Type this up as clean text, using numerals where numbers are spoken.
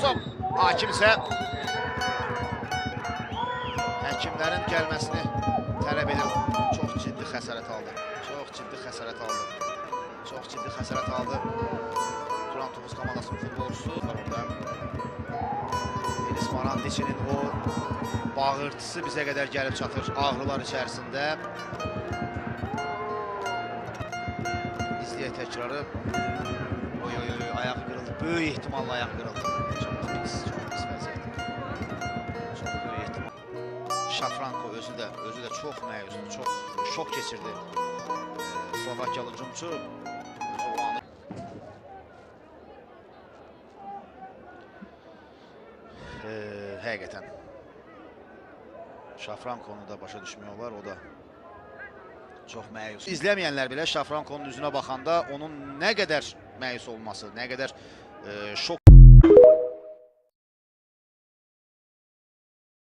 top. Hakim isə həkimlərin gəlməsini tələb edir. Çox ciddi xəsarət aldı. Çox ciddi xəsarət aldı. Çox ciddi xəsarət aldı. Turan Topuz komandasının futbolçusu var orada. Enis Marandiçinin o bağırtısı bizə qədər gəlib çatır ağrılar içərisində. İzləyək təkrarı. Ayağı qırıldı. Böyük ehtimalla ayağı qırıldı. Çox pis vəziyyət. Çox böyük ehtimal. Şafranko özü də çox məyusdur, çox şok keçirdi. Slovakiyalı hücumçu özü o anı. Həqiqətən Şafrankonu da başa düşmək olar, o da çox məyus. İzləməyənlər belə Şafrankonun üzünə baxanda onun nə qədər məyus olması, nə qədər şok